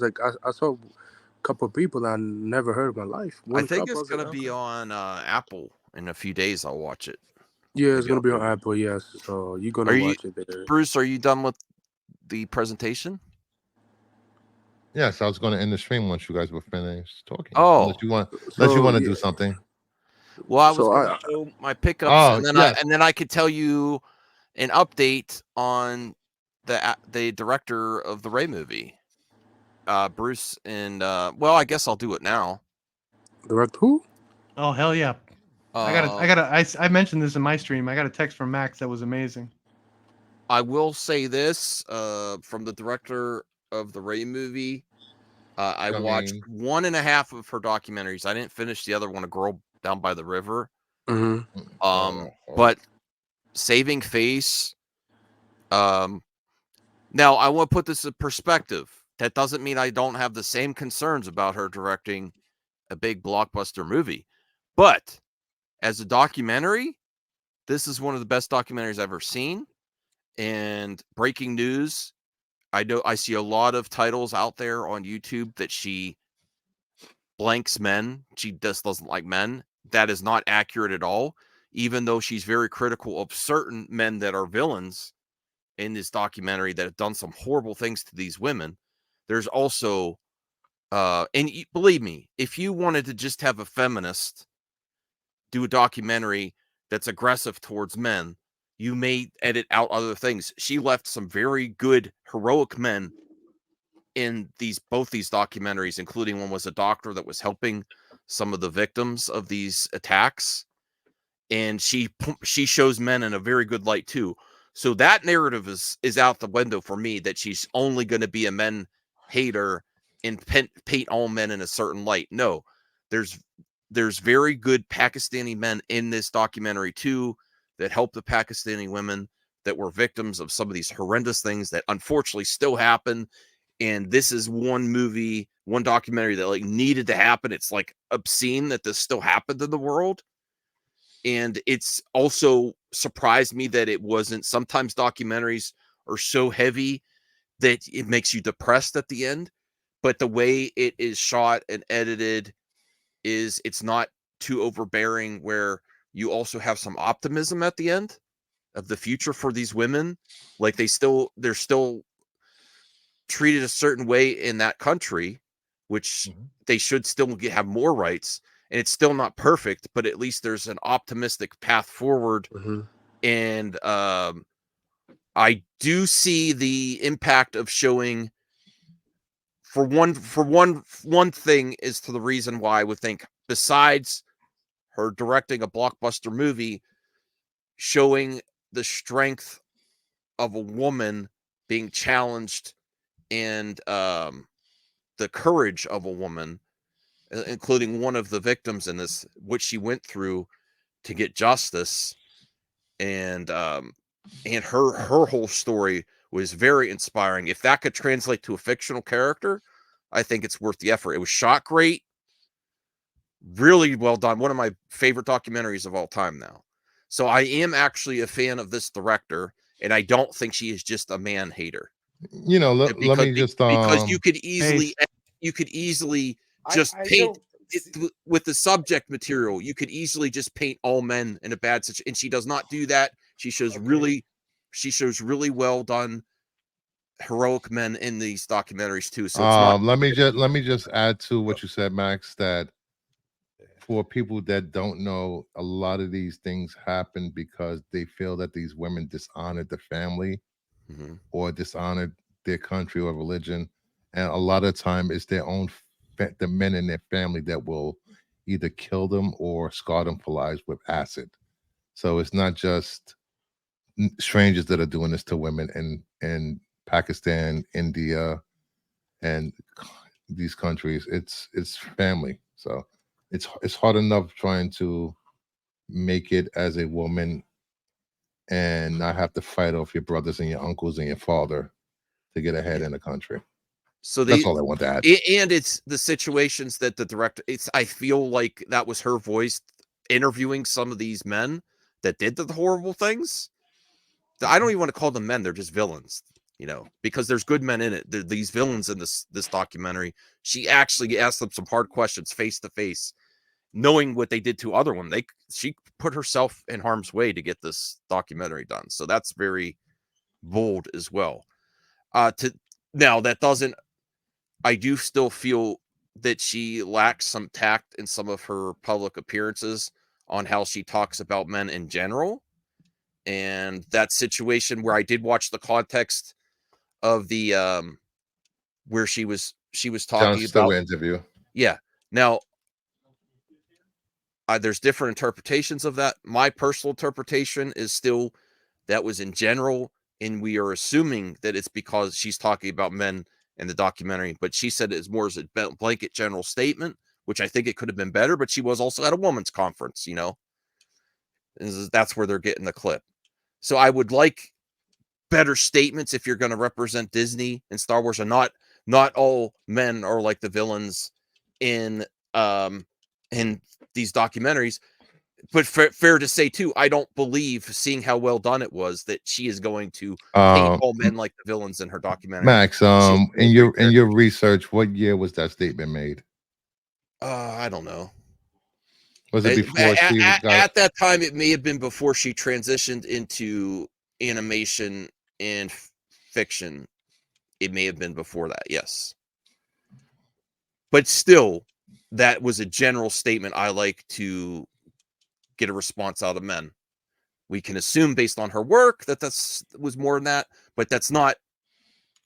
like I saw a couple of people that I never heard in my life. I One think couple, I it's was like, gonna be okay. on Apple in a few days. I'll watch it. Yeah, it's Maybe gonna I'll be do on it. Apple. Yes, so you're gonna Are you, watch it there. Bruce? Are you done with the presentation? Yes, I was going to end the stream once you guys were finished talking. Oh, Unless you So want to yeah, do something. well, I was so going I to show my pickups, Oh and then yes, I could tell you an update on the director of the Ray movie, Bruce, and well, I guess I'll do it now. direct who? Oh hell yeah! Um, I mentioned this in my stream. I got a text from Max that was amazing. I will say this from the director of the Ray movie. I watched Sharmeen. one and a half of her documentaries. I didn't finish the other one, A Girl Down by the River. Mm-hmm. But Saving Face. Now I want to put this in perspective. That doesn't mean I don't have the same concerns about her directing a big blockbuster movie. But as a documentary, this is one of the best documentaries I've ever seen. And breaking news, I know I see a lot of titles out there on YouTube that she blanks men. She just doesn't like men. That is not accurate at all. Even though she's very critical of certain men that are villains in this documentary that have done some horrible things to these women, there's also, believe me, if you wanted to just have a feminist do a documentary that's aggressive towards men, you may edit out other things. She left some very good heroic men in both these documentaries, including one was a doctor that was helping some of the victims of these attacks, and she shows men in a very good light too. So that narrative is out the window for me, that she's only going to be a men hater and paint all men in a certain light. No, there's very good Pakistani men in this documentary too that help the Pakistani women that were victims of some of these horrendous things that unfortunately still happen. And this is one documentary that like needed to happen. It's like obscene that this still happened in the world. And it's also surprised me that it wasn't. Sometimes documentaries are so heavy that it makes you depressed at the end. But the way it is shot and edited it's not too overbearing, where you also have some optimism at the end of the future for these women. Like they're still treated a certain way in that country, which they should still have more rights. And it's still not perfect, but at least there's an optimistic path forward. Mm-hmm. And I do see the impact of showing, for one thing, is to the reason why I would think, besides her directing a blockbuster movie, showing the strength of a woman being challenged, and the courage of a woman, including one of the victims in this, what she went through to get justice, and her whole story was very inspiring. If that could translate to a fictional character, I think it's worth the effort. It was shot great, really well done. One of my favorite documentaries of all time now. So I am actually a fan of this director, and I don't think she is just a man hater. Let me just Because you could Ace. easily just paint it with the subject material. You could easily just paint all men in a bad situation, and she does not do that. She shows really well done heroic men in these documentaries too. So it's not. let me just add to what you said, Max, that for people that don't know, a lot of these things happen because they feel that these women dishonored the family or dishonored their country or religion, and a lot of time it's their own the men in their family that will either kill them or scar them for lives with acid. So it's not just strangers that are doing this to women in Pakistan, India, and these countries. It's family. So it's hard enough trying to make it as a woman and not have to fight off your brothers and your uncles and your father to get ahead in the country. So That's all I want to add. And it's the situations that the director. I feel like that was her voice interviewing some of these men that did the horrible things. I don't even want to call them men; they're just villains. you know, because there's good men in it. These villains in this documentary, she actually asked them some hard questions face to face, knowing what they did to other one. She put herself in harm's way to get this documentary done. So that's very bold as well. Now that doesn't, I do still feel that she lacks some tact in some of her public appearances on how she talks about men in general. And that situation where I did watch the context of the where she was John talking about, Stewart interview. yeah. Now there's different interpretations of that. My personal interpretation is still that was in general, and we are assuming that it's because she's talking about men in the documentary, but she said it's more as a blanket general statement, which I think it could have been better, but she was also at a women's conference, you know. That's where they're getting the clip. So I would like better statements if you're going to represent Disney and Star Wars, and not all men are like the villains in these documentaries. But fair to say too, I don't believe, seeing how well done it was, that she is going to paint all men like the villains in her documentary. Max, in your research, what year was that statement made? I don't know. Was it before she at that time? It may have been before she transitioned into animation and fiction. It may have been before that, yes. But still, that was a general statement. I like to get a response out of men. We can assume based on her work that was more than that, but that's not,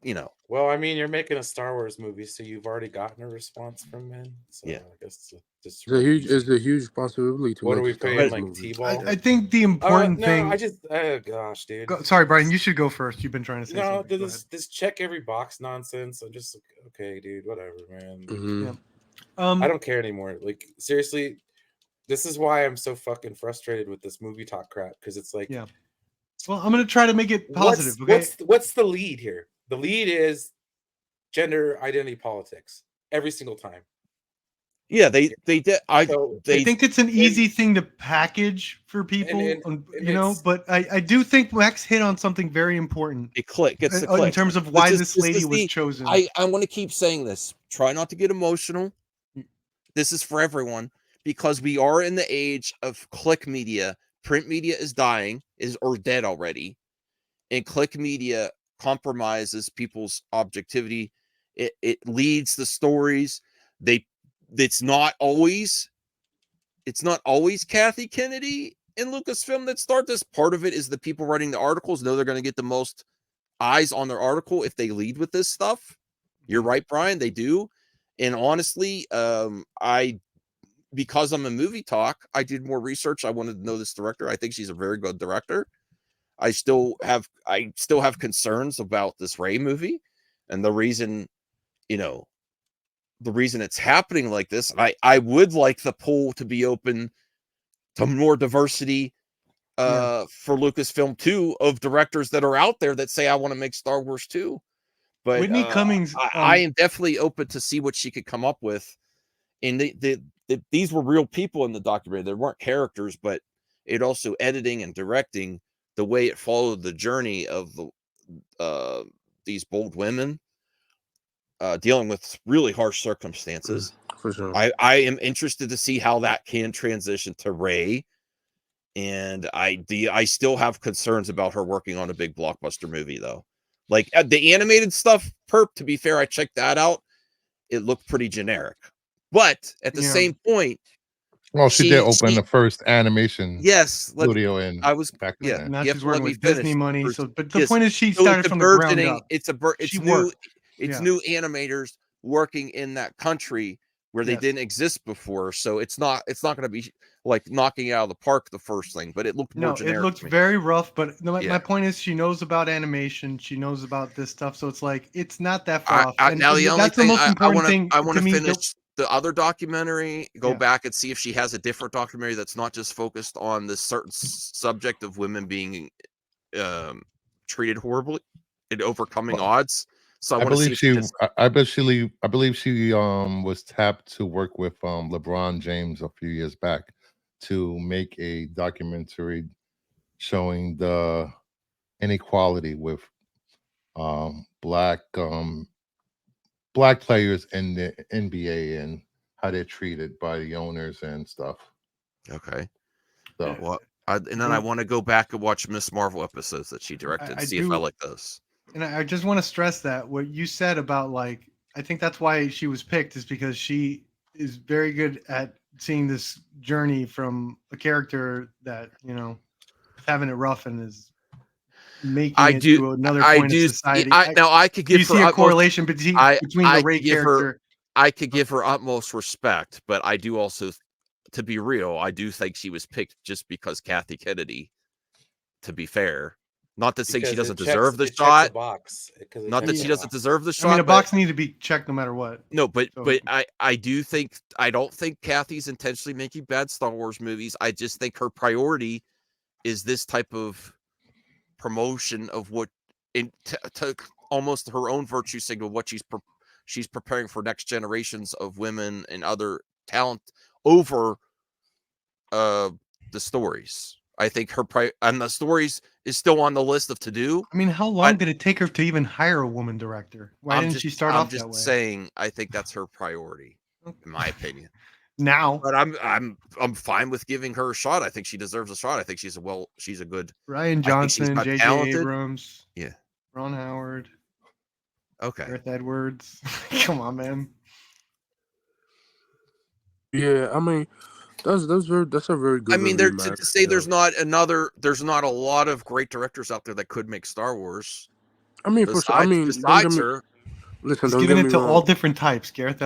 you know. Well, I mean, you're making a Star Wars movie, so you've already gotten a response from men. So yeah, I guess it's a huge responsibility to. What are we paying, like T-ball? I think the important thing. I just, oh gosh, dude. Sorry, Brian, you should go first. You've been trying to say something. No, this check every box nonsense. I'm just okay, dude. Whatever, man. Mm-hmm. Yeah. I don't care anymore. Like, seriously, this is why I'm so fucking frustrated with this movie talk crap, because it's like, yeah. Well, I'm gonna try to make it positive. What's the lead here? The lead is gender identity politics every single time. Yeah, they did. I think it's an easy thing to package for people, you know. But I do think Max hit on something very important. It gets the click in terms of why this lady was chosen. I want to keep saying this. Try not to get emotional. This is for everyone, because we are in the age of click media. Print media is dying, or dead already, and click media compromises people's objectivity. It leads the stories. It's not always Kathy Kennedy in Lucasfilm that start this. Part of it is the people writing the articles know they're going to get the most eyes on their article if they lead with this stuff. You're right, Brian. They do. And honestly, because I'm a movie talk, I did more research. I wanted to know this director. I think she's a very good director. I still have concerns about this Rey movie, and the reason it's happening like this. I would like the poll to be open to more diversity for Lucasfilm too, of directors that are out there that say, I want to make Star Wars 2. But Whitney Cummings, I am definitely open to see what she could come up with. And these were real people in the documentary. They weren't characters, but it also editing and directing, the way it followed the journey of these bold women dealing with really harsh circumstances. For sure. I am interested to see how that can transition to Rey. And I still have concerns about her working on a big blockbuster movie, though. Like the animated stuff, Perp, to be fair, I checked that out. It looked pretty generic. But at the same point, well, she did open the first animation studio in. I was back then. Now she's working with Disney money. So, but the point is, she started from the ground up. It's new animators working in that country where they didn't exist before. So it's not going to be like knocking out of the park the first thing, but it looked more generic. It looked very rough. But my point is, she knows about animation. She knows about this stuff. So it's like it's not that far off. Now the only thing I want to finish the other documentary, go back and see if she has a different documentary that's not just focused on this certain subject of women being treated horribly and overcoming odds. So I believe she was tapped to work with LeBron James a few years back to make a documentary showing the inequality with black black players in the NBA and how they're treated by the owners and stuff. Okay. So Well, and then I want to go back and watch Miss Marvel episodes that she directed, I see if I like those. And I just want to stress that what you said about, like, I think that's why she was picked, is because she is very good at seeing this journey from a character that, you know, is having it rough and is making it to another point of society. Now I could give you her see a utmost, correlation between the Ray character. I could give her utmost respect, but I do also, to be real, I do think she was picked just because Kathy Kennedy, to be fair. Not to say she doesn't deserve the shot. Not that she doesn't deserve the shot. I mean, a box needs to be checked no matter what. No, but I don't think Kathy's intentionally making bad Star Wars movies. I just think her priority is this type of promotion of what, to almost her own virtue signal, what she's preparing for next generations of women and other talent over the stories. I think and the stories is still on the list of to do. I mean, how long did it take her to even hire a woman director? Why didn't she start off that way? I'm just saying, I think that's her priority, in my opinion. Now, but I'm fine with giving her a shot. I think she deserves a shot. I think she's a good Ryan Johnson, J.J. Abrams, yeah, Ron Howard, okay, Gareth Edwards. Come on, man. Yeah, I mean, that's a very good. I mean, to say there's not a lot of great directors out there that could make Star Wars. I mean, for sure. I mean, besides her. Listen, he's giving it to all different types, Gareth